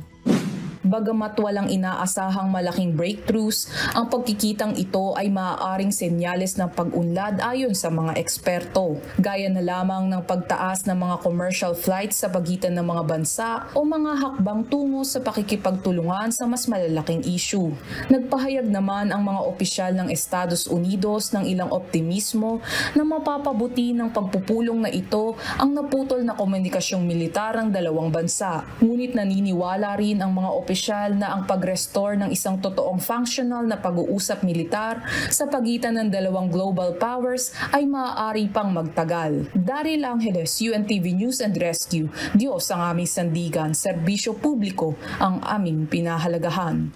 Bagamat walang inaasahang malaking breakthroughs, ang pagkikitang ito ay maaaring senyales ng pag-unlad ayon sa mga eksperto. Gaya na lamang ng pagtaas ng mga commercial flights sa pagitan ng mga bansa o mga hakbang tungo sa pakikipagtulungan sa mas malalaking issue. Nagpahayag naman ang mga opisyal ng Estados Unidos ng ilang optimismo na mapapabuti ng pagpupulong na ito ang naputol na komunikasyong militar ng dalawang bansa. Ngunit naniniwala rin ang mga opisyal na ang pag-restore ng isang totoong functional na pag-uusap militar sa pagitan ng dalawang global powers ay maaari pang magtagal. Daryl Angeles, UNTV News and Rescue. Diyos ang aming sandigan, serbisyo publiko ang aming pinahalagahan.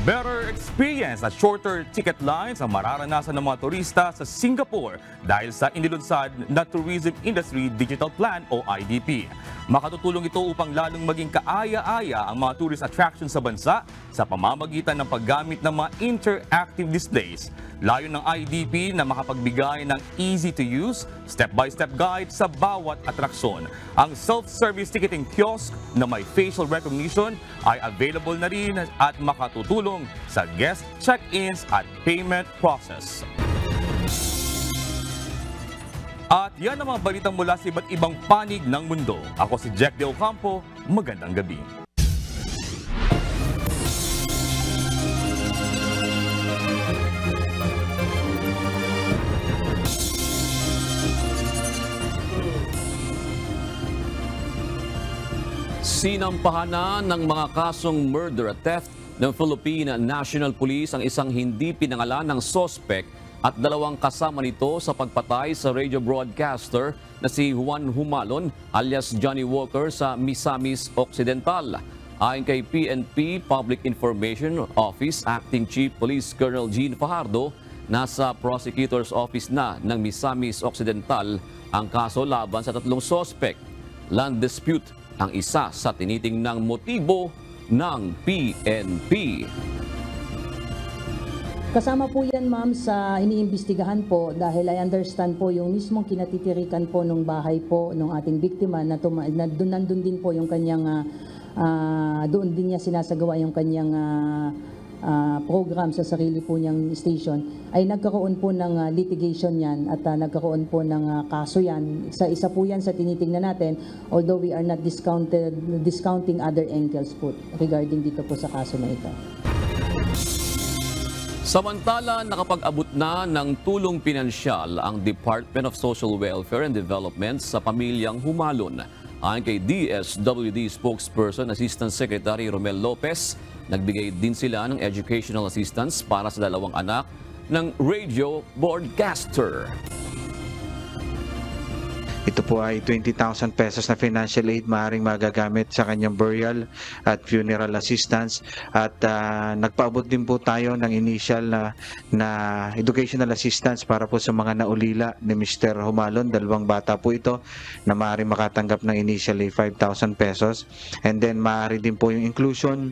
Better experience at shorter ticket lines ang mararanasan ng mga turista sa Singapore dahil sa inilunsad na Tourism Industry Digital Plan o IDP. Makatutulong ito upang lalong maging kaaya-aya ang mga tourist attractions sa bansa sa pamamagitan ng paggamit ng mga interactive displays. Layon ng IDP na makapagbigay ng easy-to-use, step-by-step guide sa bawat atraksyon. Ang self-service ticketing kiosk na may facial recognition ay available na rin at makatutulong sa guest check-ins at payment process. At yan ang mga balitang mula sa iba't ibang panig ng mundo. Ako si Jack De Ocampo, magandang gabi. Sinampahan na ng mga kasong murder at theft ng Philippine National Police ang isang hindi pinangalan ng sospek at 2 kasama nito sa pagpatay sa radio broadcaster na si Juan Humalon alias Johnny Walker sa Misamis Occidental. Ayon kay PNP Public Information Office Acting Chief Police Colonel Gene Fajardo, nasa Prosecutor's Office na ng Misamis Occidental ang kaso laban sa 3 sospek. Land dispute ang isa sa tinitingnang motibo ng PNP. Kasama po yan, ma'am, sa iniimbestigahan po dahil I understand po yung mismong kinatitirikan po ng bahay po ng ating biktima na nandun din po yung kanyang, doon din niya sinasagawa yung kanyang program sa sarili po niyang station, ay nagkaroon po ng litigation yan at nagkaroon po ng kaso yan. Isa po yan sa tinitingnan natin, although we are not discounting other angles po regarding dito po sa kaso na ito. Samantala, nakapag-abot na ng tulong pinansyal ang Department of Social Welfare and Development sa pamilyang Humalon. Ayon kay DSWD spokesperson Assistant Secretary Romel Lopez, nagbigay din sila ng educational assistance para sa 2 anak ng radio broadcaster. Ito po ay 20,000 pesos na financial aid maaaring magagamit sa kanyang burial at funeral assistance. At nagpaabot din po tayo ng initial na educational assistance para po sa mga naulila ni Mr. Humalon. 2 bata po ito na maaaring makatanggap ng initially 5,000 pesos. And then maaari din po yung inclusion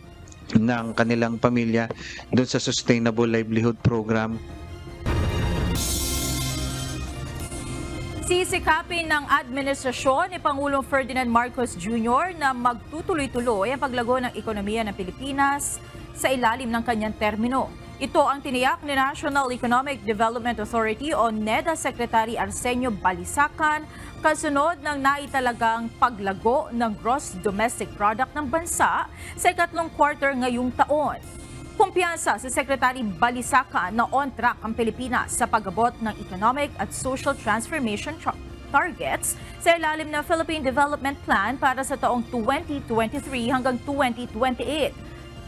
ng kanilang pamilya doon sa Sustainable Livelihood Program. Sisikapin ng administrasyon ni Pangulong Ferdinand Marcos Jr. na magtutuloy-tuloy ang paglago ng ekonomiya ng Pilipinas sa ilalim ng kanyang termino. Ito ang tiniyak ni National Economic Development Authority o NEDA Secretary Arsenio Balisacan kasunod ng naitalagang paglago ng gross domestic product ng bansa sa ikatlong quarter ngayong taon. Kumpiyansa si Secretary Balisacan na on track ang Pilipinas sa pag-abot ng economic at social transformation targets sa ilalim ng Philippine Development Plan para sa taong 2023 hanggang 2028.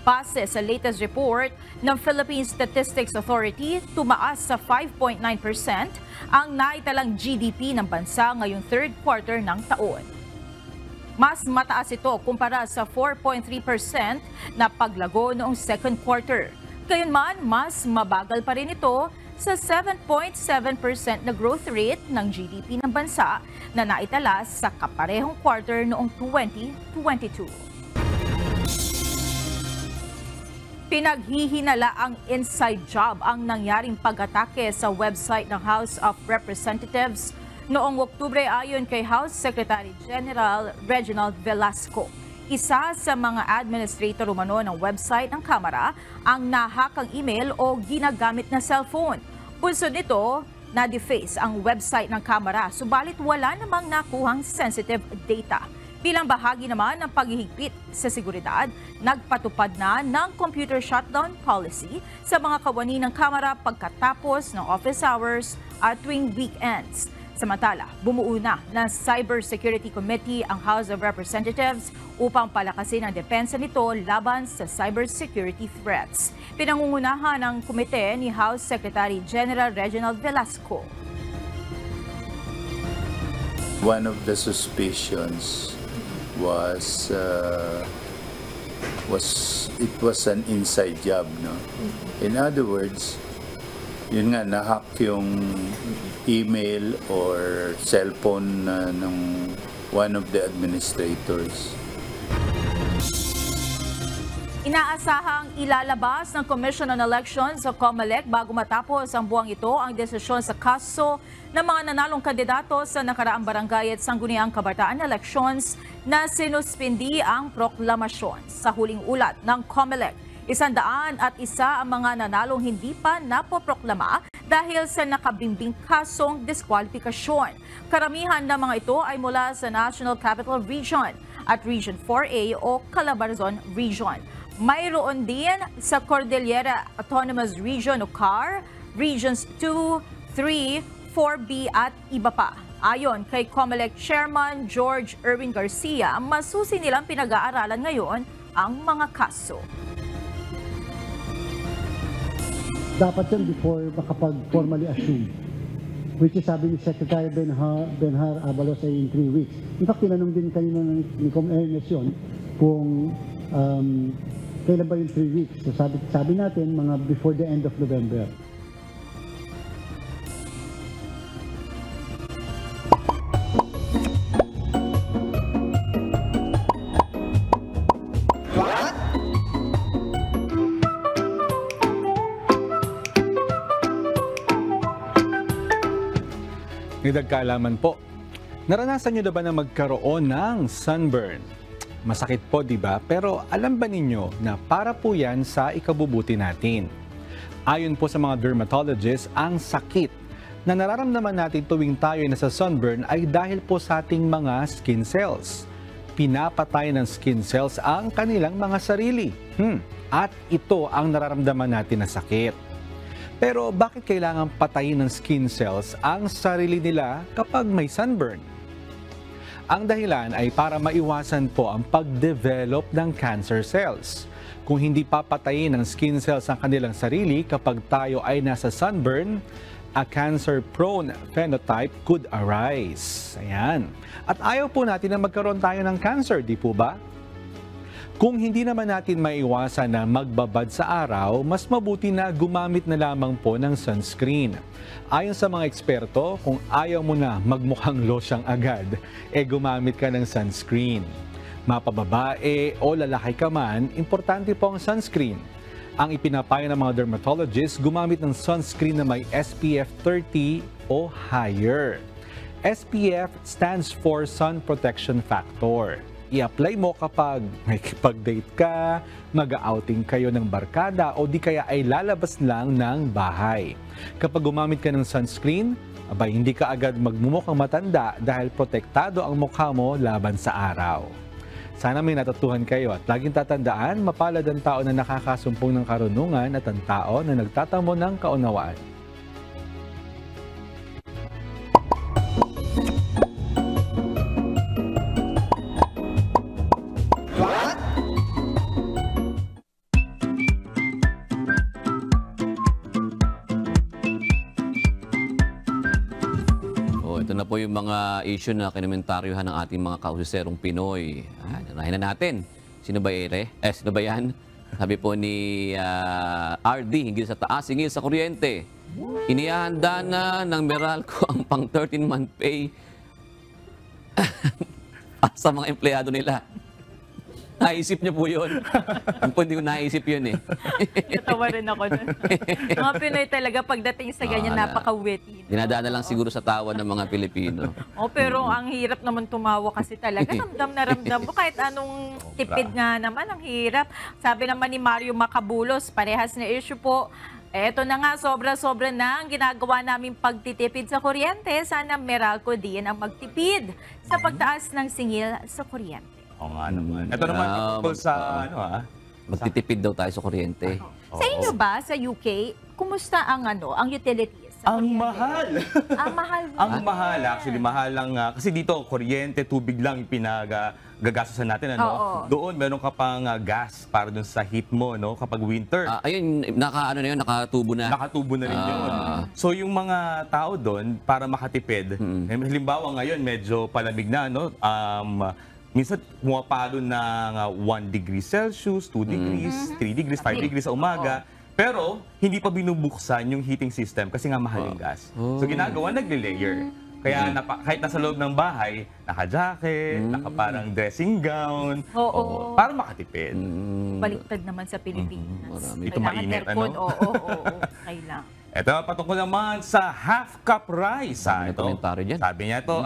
Base sa latest report ng Philippine Statistics Authority, tumaas sa 5.9% ang naitalang GDP ng bansa ngayong third quarter ng taon. Mas mataas ito kumpara sa 4.3% na paglago noong second quarter. Gayunman, mas mabagal pa rin ito sa 7.7% na growth rate ng GDP ng bansa na naitala sa kaparehong quarter noong 2022. Pinaghihinala ang inside job ang nangyaring pag-atake sa website ng House of Representatives noong Oktubre ayon kay House Secretary General Reginald Velasco. Isa sa mga administrator umano ng website ng Kamara ang nahakang email o ginagamit na cellphone. Bunsod nito, na-deface ang website ng Kamara subalit wala namang nakuhang sensitive data. Bilang bahagi naman ng paghihigpit sa seguridad, nagpatupad na ng computer shutdown policy sa mga kawani ng Kamara pagkatapos ng office hours at tuwing weekends. Samantala, bumuo na ng Cybersecurity Committee ang House of Representatives upang palakasin ang depensa nito laban sa cybersecurity threats. Pinangungunahan ng komite ni House Secretary General Reginald Velasco. One of the suspicions was an inside job, no? In other words, yun nga, nahack yung email or cellphone ng one of the administrators. Inaasahang ilalabas ng Commission on Elections o COMELEC bago matapos ang buwang ito ang desisyon sa kaso ng mga nanalong kandidato sa nakaraang barangay at sangguniang kabataan elections na sinuspindi ang proklamasyon. Sa huling ulat ng COMELEC, 101 ang mga nanalong hindi pa napoproklama dahil sa nakabimbing kasong diskwalifikasyon. Karamihan ng mga ito ay mula sa National Capital Region at Region 4A o Calabarzon Region. Mayroon din sa Cordillera Autonomous Region o CAR, Regions 2, 3, 4B at iba pa. Ayon kay COMELEC Chairman George Erwin Garcia, masusi nilang pinag-aaralan ngayon ang mga kaso. Dapat yan before makapag-formally assume, which is sabi ni Secretary Benhar Abalos ay in 3 weeks. In fact, tinanong din kanina ni Com Ernest yun kung kailan ba yung 3 weeks. So sabi natin mga before the end of November. Nagkaalaman po, naranasan nyo na ba na magkaroon ng sunburn? Masakit po, di ba? Pero alam ba ninyo na para po yan sa ikabubuti natin? Ayon po sa mga dermatologists, ang sakit na nararamdaman natin tuwing tayo ay nasa sunburn ay dahil po sa ating mga skin cells. Pinapatay ng skin cells ang kanilang mga sarili. At ito ang nararamdaman natin na sakit. Pero bakit kailangan patayin ng skin cells ang sarili nila kapag may sunburn? Ang dahilan ay para maiwasan po ang pag-develop ng cancer cells. Kung hindi papatayin ng skin cells ang kanilang sarili kapag tayo ay nasa sunburn, a cancer-prone phenotype could arise. Ayan. At ayaw po natin na magkaroon tayo ng cancer, di po ba? Kung hindi naman natin maiwasan na magbabad sa araw, mas mabuti na gumamit na lamang po ng sunscreen. Ayon sa mga eksperto, kung ayaw mo na magmukhang losyang agad, gumamit ka ng sunscreen. Mapababae o lalaki ka man, importante po ang sunscreen. Ang ipinapayo ng mga dermatologists, gumamit ng sunscreen na may SPF 30 o higher. SPF stands for Sun Protection Factor. i-apply mo kapag may kipag-date ka, mag-outing kayo ng barkada o di kaya ay lalabas lang ng bahay. Kapag gumamit ka ng sunscreen, abay hindi ka agad magmumukhang matanda dahil protektado ang mukha mo laban sa araw. Sana may natutuhan kayo at laging tatandaan, mapalad ang tao na nakakasumpong ng karunungan at ang tao na nagtatamo ng kaunawaan. Ito na po yung mga issue na kinomentaryuhan ng ating mga kausiserong Pinoy. Nanahin na natin. Sino ba sino ba yan? Sabi po ni RD, hinggil sa taas, hinggil sa kuryente. Inihanda na ng Meralco ang pang 13-month pay sa mga empleyado nila. Naisip niyo po yun. Hindi ko naisip yun eh. Natawa rin ako nun. Mga Pinoy talaga pagdating sa ganyan, napaka-witty. Dinadaan na lang siguro sa tawa ng mga Pilipino. Pero ang hirap naman tumawa kasi talaga. Ramdam na ramdam mo. Kahit anong tipid nga naman, ang hirap. Sabi naman ni Mario Macabulos, parehas na issue po. Eto na nga, sobra-sobra na ang ginagawa namin pagtitipid sa kuryente. Sana Meralco din ang magtipid sa pagtaas ng singil sa kuryente. Oo nga naman. Ito naman, tungkol sa magtitipid daw tayo sa kuryente. Sa inyo ba, sa UK, kumusta ang ang utilities? Ang mahal! Ang mahal. Ang mahal. Actually, mahal lang. Kasi dito, kuryente, tubig lang pinagagastusan natin. Doon, meron ka pang gas para dun sa heat mo, kapag winter. Ayun, nakatubo na. Nakatubo na rin yun. So, yung mga tao doon, para makatipid, halimbawa ngayon, medyo palamig na, minsan pumapalo ng 1 degree Celsius, 2 degrees, 3 degrees, 5 degrees sa umaga. Pero hindi pa binubuksan yung heating system kasi nga mahal yung gas. So ginagawa, nagle-layer. Kaya kahit nasa loob ng bahay, naka-jacket, naka-parang dressing gown, para makatipid. Baliktad naman sa Pilipinas. Ito mainit, aircon, kailangan. Ito, patungkol naman sa half-cup rice. Sabi niya ito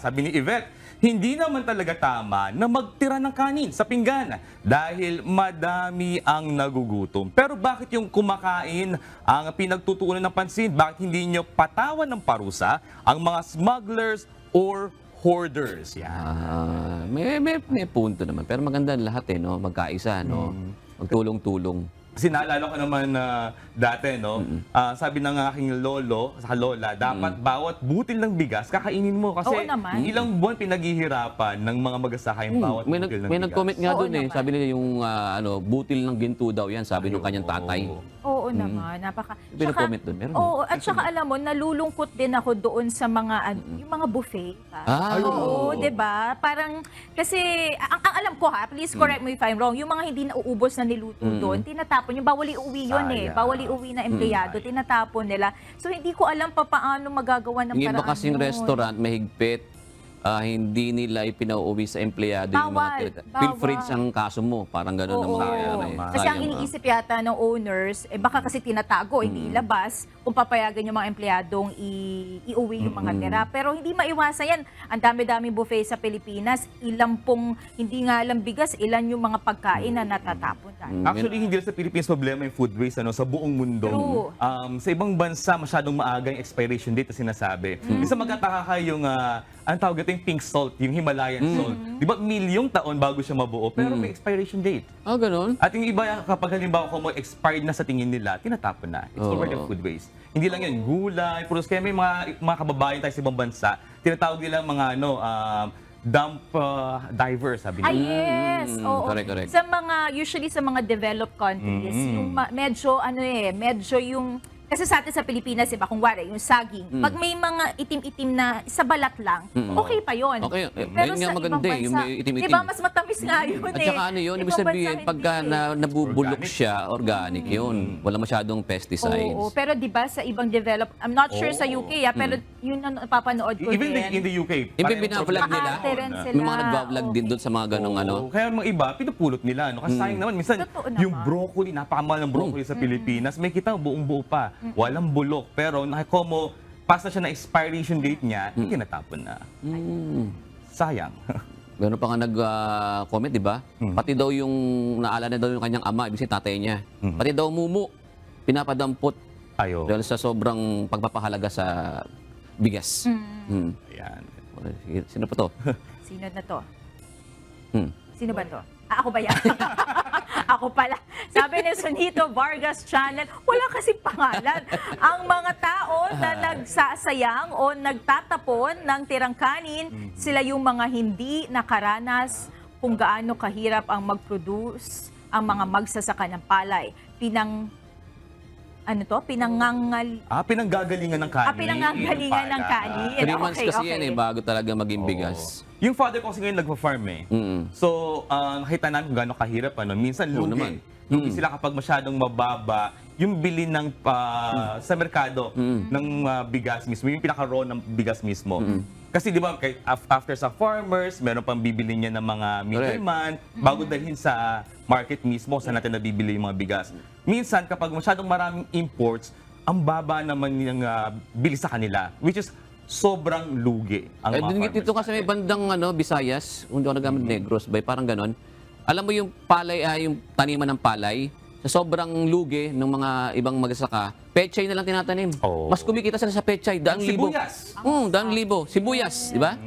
sabi ni Yvette, hindi naman talaga tama na magtira ng kanin sa pinggan dahil madami ang nagugutom. Pero bakit yung kumakain ang pinagtutuunan ng pansin? Bakit hindi nyo patawan ng parusa ang mga smugglers or hoarders? Yan. May punto naman. Pero maganda lahat magkaisa, magtulong-tulong. Kasi naalala ko naman dati, sabi ng aking lolo, sa lola, dapat bawat butil ng bigas, kakainin mo. Kasi ilang buwan pinaghihirapan ng mga magasaka yung bawat butil ng bigas. May nag-comment nga doon sabi nila yung butil ng ginto daw yan, sabi ng kanyang tatay. Oo naman, napaka... Pinag-comment doon, meron. At saka alam mo, nalulungkot din ako doon sa mga, yung mga buffet. Oo, diba? Parang, kasi, ang alam ko please correct me if I'm wrong, yung mga hindi nauubos na niluto doon, tinatapon yung bawal iuwi yun bawal iuwi na empleyado, tinatapon nila. So hindi ko alam paano magagawa ng paraan. Yung iba kasing restaurant, mahigpit, hindi nila ipinauuwi sa empleyado yung mga pilferage ang kaso mo. Parang gano'n ang mangyayari. Kasi ang iniisip yata ng owners, baka kasi tinatago, hindi ilabas kung papayagan yung mga empleyadong iuwi yung mga tira. Pero hindi maiwasan yan. Ang dami-daming buffet sa Pilipinas, hindi nga lang bigas, ilan yung mga pagkain na natatapon. Actually, hindi sa Pilipinas problema yung food waste sa buong mundo. Sa ibang bansa, masyadong maaga yung expiration date na sinasabi. Isa magkataka yung ang tawag ito yung pink salt, yung Himalayan salt. Di ba, milyong taon bago siya mabuo, pero may expiration date. Ganun? At yung iba, kapag halimbawa kung expired na sa tingin nila, tinatapon na. It's already food waste. Hindi lang yan, gulay, puros. Kaya may mga kababayan tayo sa ibang bansa, tinatawag nila mga dump divers, sabi nila. Yes! Correct. Sa usually sa mga developed countries, yung medyo yung kasi sa atin sa Pilipinas, iba, kung wala, yung saging, pag may mga itim-itim na sa balat lang, okay pa yun. Okay. Pero Ngayon nga sa maganda ibang yung bansa, may itim-itim. Diba, mas matamis nga yun At saka yun, ibig sabihin, pagka nabubulok siya, organic yun. Wala masyadong pesticides. Pero diba sa ibang developed, I'm not sure sa UK, pero yun ang napapanood ko Even in the UK. Even binablog nila. May mga nagbablog din doon sa mga ganong Kaya mga iba, pinupulot nila. Kasi sayang naman, minsan, yung broccoli, napakamahal ng broccoli sa Pilipinas, may kita buong-buo pa. Walang bulok. Pero nakikomo, pas na siya na expiration date niya, hindi natapon na. Sayang. Meron pa nga nag-comment, di ba? Pati daw yung naalala daw yung kanyang ama, ibig sabihin tatay niya. Pati daw mumu, pinapadampot. Dahil sa sobrang pagpapahalaga sa bigas. Ayan. Sino pa to? Sino na to? Sino ba to? Ako ba yan? Ako pala. Sabi ni Sonito Vargas Channel, wala kasi pangalan. Ang mga tao na nagsasayang o nagtatapon ng tirang kanin, sila yung mga hindi nakaranas kung gaano kahirap ang mag-produce ang mga magsasaka ng palay. Pinanggagalingan ng kanin. Pinanggagalingan ng kanin. 3 months kasi yan bago talaga maging bigas. Yung father ko kasi ngayon nagpa-farm So, nakita namin kung gaano kahirap. Minsan lugi. Lugi sila kapag masyadong mababa yung bili ng sa merkado ng bigas mismo, yung pinaka-raw ng bigas mismo. Kasi di ba, after sa farmers, meron pang bibili niya ng mga middleman bago dalhin sa market mismo sa natin nabibili yung mga bigas. Minsan, kapag masyadong maraming imports, ang baba naman yung bili sa kanila, which is sobrang lugi ang mga farmers. Dito kasi may bandang Visayas, kung di ako nagamit Negros, parang ganon. Alam mo yung palay, yung taniman ng palay, sa sobrang lugi ng mga ibang magsasaka, pechay na lang tinatanim. Mas kumikita sila sa pechay, 1,000,000. Sibuyas. 1,000,000. Sibuyas, di ba?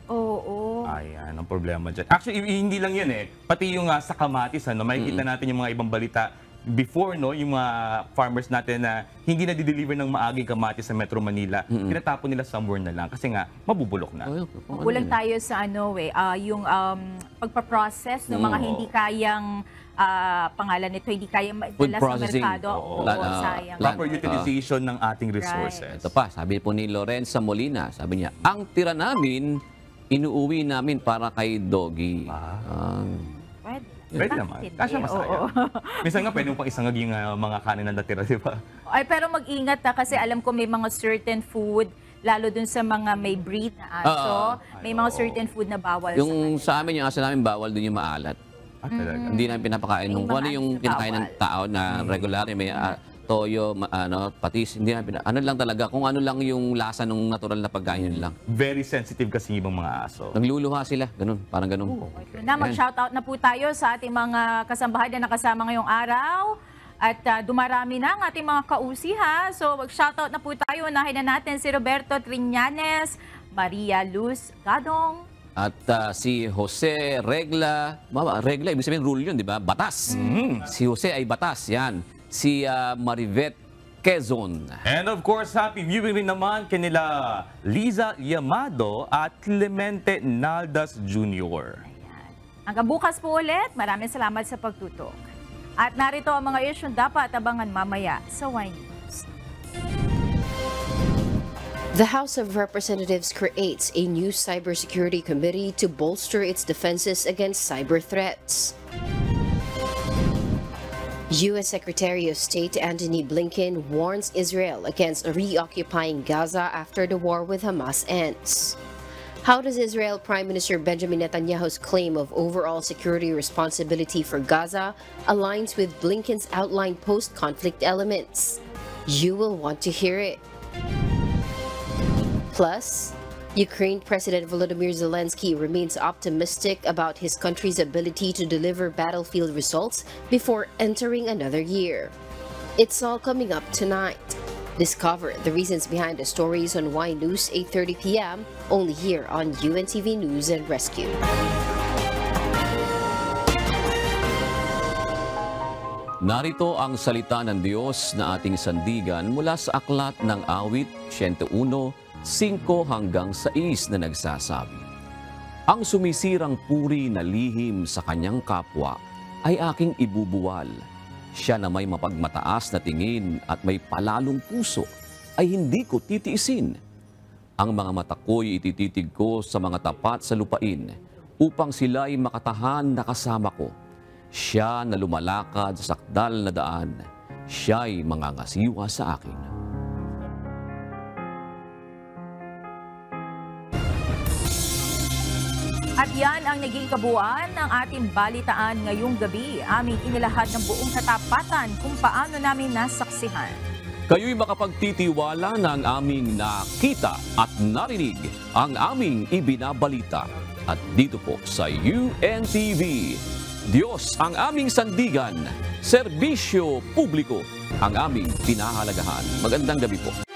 Oo. Ayan, ang problema dyan. Actually, hindi lang yan Pati yung sa kamatis, makikita natin yung mga ibang balita before, yung mga farmers natin na hindi na di-deliver ng maagang kamatis sa Metro Manila, tinatapon nila somewhere na lang kasi nga mabubulok na. Kulang tayo sa yung pagpa-process ng mga hindi kayang pangalan nito, hindi kayang madala sa merkado. Sayang. Proper utilization ng ating resources. Ito pa, sabi po ni Lorenza Molina, sabi niya, ang tira namin, inuuwi namin para kay Doggy. Pwede naman. Kasya masaya. Minsan nga pwede mo pang isang naging mga kanin na natira, di ba? Pero mag-ingat kasi alam ko may mga certain food, lalo dun sa mga may breed na aso, may mga certain food na bawal yung sa amin, yung aso namin, bawal dun yung maalat. Hindi namin pinapakain. Kung ano yung kinakain ng tao na regular, may toyo, patis, hindi namin ano lang talaga, kung ano lang yung lasa ng natural na pagkain yun lang. Very sensitive kasi yung ibang mga aso. Nagluluha sila, ganun, parang ganun. Mag-shoutout na po tayo sa ating mga kasambahan na nakasama ngayong araw. At dumarami na ang ating mga kausi So mag-shoutout na po tayo. Unahin na natin si Roberto Triñanes, Maria Luz Gadong, at si Jose Regla. Regla, ibig sabihin rule yun, di ba? Batas. Si Jose ay batas, yan. Si Marivet Quezon. And of course, happy viewing rin naman kanila Liza Yamado at Clemente Naldas Jr. Hanggang bukas po ulit. Maraming salamat sa pagtutok. At narito ang mga isyong dapat abangan mamaya sa Y News. The House of Representatives creates a new cybersecurity committee to bolster its defenses against cyber threats. U.S. Secretary of State Antony Blinken warns Israel against reoccupying Gaza after the war with Hamas ends. How does Israel Prime Minister Benjamin Netanyahu's claim of overall security responsibility for Gaza aligns with Blinken's outlined post-conflict elements? You will want to hear it. Plus, Ukraine President Volodymyr Zelensky remains optimistic about his country's ability to deliver battlefield results before entering another year. It's all coming up tonight. Discover the reasons behind the stories on Y News 8:30 p.m. only here on UNTV News and Rescue. Narito ang salita ng Diyos na ating sandigan mula sa aklat ng awit 101, 5 hanggang 6 na nagsasabi, ang sumisirang puri na lihim sa kanyang kapwa ay aking ibubuwal. Siya na may mapagmataas na tingin at may palalong puso ay hindi ko titiisin. Ang mga mata ko'y itititig ko sa mga tapat sa lupain upang sila'y makatahan na kasama ko. Siya na lumalakad sa sakdal na daan, siya'y mangangasiwa sa akin. At yan ang naging kabuuan ng ating balitaan ngayong gabi. Aming inilahad ng buong katapatan kung paano namin nasaksihan. Kayo'y makapagtitiwala ng aming nakita at narinig ang aming ibinabalita. at dito po sa UNTV. Diyos ang aming sandigan, serbisyo publiko ang aming pinahalagahan. Magandang gabi po.